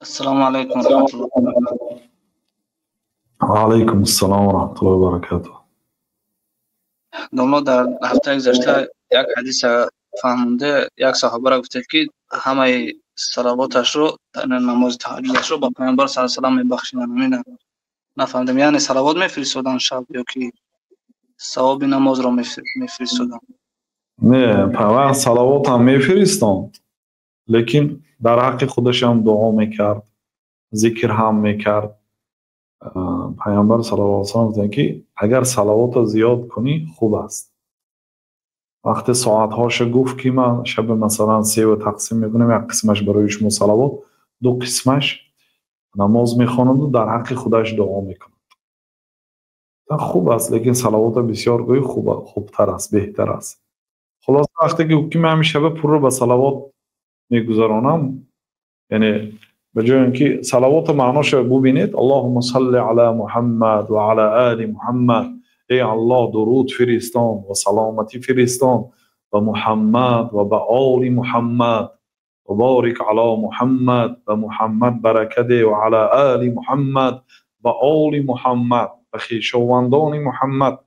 السلام عليكم ورحمة الله. وعلیکم السلام و رحمت الله و برکاته. دولا در هفته گذشته یک حدیث فهمونده یک صحابه را گفته که همه صلواتش رو در نماز تهجدش رو با پیامبر صلی الله علیه و آله میبخشیدن. من نفهمیدم یعنی صلوات میفرستادن شب یا که ثواب نماز رو میفرستادن؟ نه، پیامبر صلوات هم میفرستاند، لیکن در حق خودش هم دعا میکرد، ذکر هم میکرد. پیامبر صلی الله علیه و آله که اگر صلوات زیاد کنی خوب است. وقتی ساعتهاش گفت که من شب مثلا 3 و تقسیم میکنم، یک قسمش برای شما صلوات، 2 قسمش نماز میخواند و در حق خودش دعا میکند. خوب است، لیکن صلوات بسیار گوی خوبتر است، بهتر است. خلاص وقتی که من همین شب پر رو به صلوات میگذرانم، یعنی به جای اینکه صلوات معناش ببینید، اللهم صل علی محمد و علی آل محمد، ای الله درود فرستان و سلامتی فرستان و محمد و به آل محمد و بارک علی محمد و محمد برکت و علی آل محمد و آل محمد و خویشاوندان محمد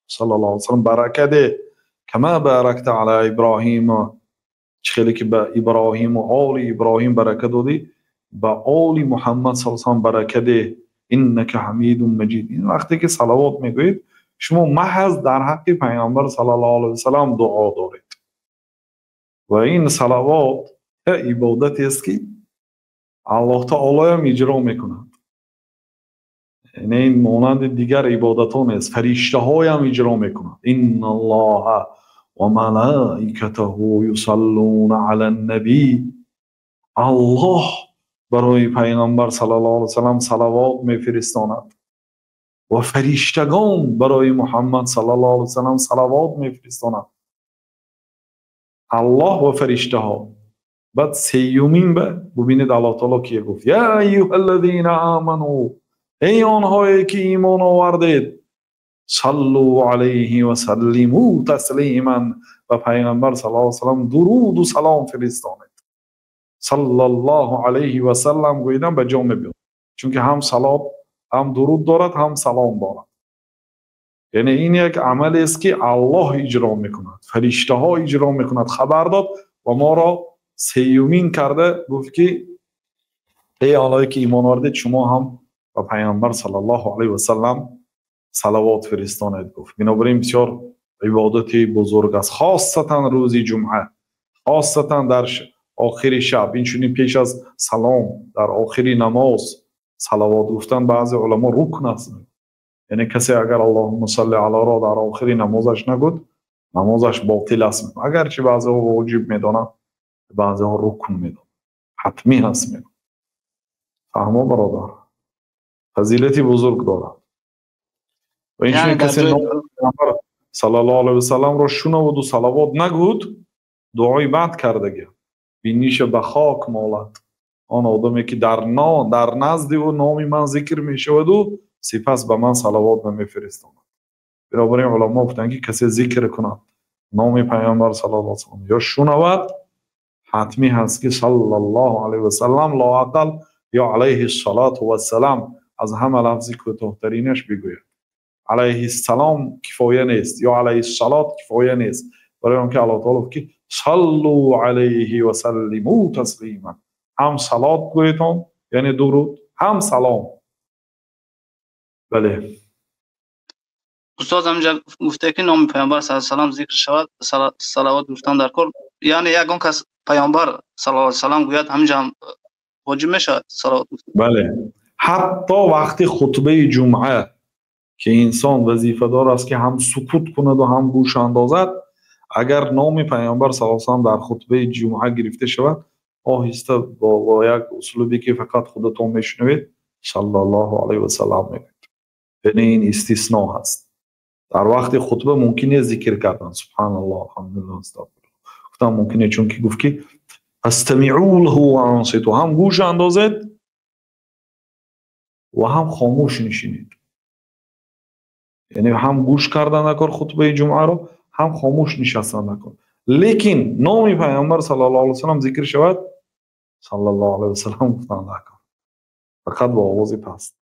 صلی الله علیه و سلم برکت کما بارکت علی ابراهیم، خیلی که به ابراهیم و آل ابراهیم برکت دادی، به آل محمد صلی الله علیه و سلم برکت انک حمید مجید. این وقتی که صلوات میگویید شما محض در حق پیامبر صلی الله علیه و سلم دعا دارید و این صلوات عبادتی است که الله تعالی هم اجرا میکند. یعنی این مانند دیگر عبادتان است، فرشته های هم اجرا میکنند. ان الله و ملائکته یصلون علی النبی، الله برای پیغمبر صلی الله علیه و سلم صلوات میفرستاند و فرشتگان برای محمد صلی الله علیه و سلم صلوات میفرستاند. الله و فرشته ها. بعد سیومین ببینید الله تعالی که گفت یا ایها الذین آمنوا، ای آنهایی که ایمان آوردید، صلوا علیه و سلموا تسلیما، و پیغمبر صلی الله علیه و سلم درود و سلام فرستانید. صلی الله علیه و سلم گویدن به جامع بیاد، چون که هم صلات هم درود دارد هم سلام دارد. یعنی این یک عملی است که الله اجرا میکند، فرشته ها اجرا میکند. خبر داد و ما را سیومین کرده، گفت که ای آنهایی که ایمان آوردید شما هم و پیامبر صلی الله علیه و سلم صلوات فرستانید. گفت بنابراین بسیار عبادتی بزرگ است، خاصتا روز جمعه، خاصتا در آخر شب. این چونین پیش از سلام در آخر نماز صلوات گفتن بعضی علما رکن است. یعنی کسی اگر اللهم صل علی را در آخر نمازش نگفت نمازش باطل است. اگرچه بعضی ها واجب میدانند، بعضی ها رکن میدانند، حتمی هست میدانند. فهمو برادر، فضیلتی بزرگ دارد. و این چونین کسی پیامبر صلی الله علیه و سلم را شنود و صلوات نگفت، دعای بد کرده، بینیش به خاک مالد. آن آدمی که در نزد و نام من ذکر می شود و سپس به من صلوات نمیفرستاند. بنابراین علما گفتند که کسی ذکر کند نام پیامبر صلی الله علیه و سلم یا شنود، حتمی هست که صلی الله علیه و سلم لااقل یا علیه الصلاة و السلام از همه لفظی کوتاه‌ترینش بگوید. علیه السلام کفایه نیست یا علیه الصلاة کفایه نیست، برای آنکه الله تعالی که صلوا علیه و سلموا تسلیما، هم صلات گویتان یعنی درود، هم سلام. بله استاد همینجا گفته که نام پیامبر صلی الله علیه و سلم ذکر شود، صلوات گفتن در کل، یعنی یگان کس پیامبر صلی الله علیه و سلم گوید همینجا هم واجب میشه صلوات گفتن؟ بله، حتی وقتی خطبه جمعه که انسان وظیفه دار است که هم سکوت کند و هم گوش اندازد، اگر نام پیامبر صلی الله علیه و سلم در خطبه جمعه گرفته شود، آهسته با یک اسلوبی که فقط خودتون میشنوید صلی الله علیه و سلم میگید. یعنی این استثناء هست. در وقت خطبه ممکنه ذکر کردن سبحان الله الحمدلله استغفرالله گفتن ممکنه، چون که گفت که استمعوا له و انصتوا، هم گوش اندازید و هم خاموش نشینید. یعنی هم گوش کردن نکن خطبه جمعه رو، هم خاموش نشستن نکن. لیکن نام پیامبر صلی الله علیه و سلم ذکر شود، صلی الله علیه و سلم گفتن نکن، فقط با آواز پست.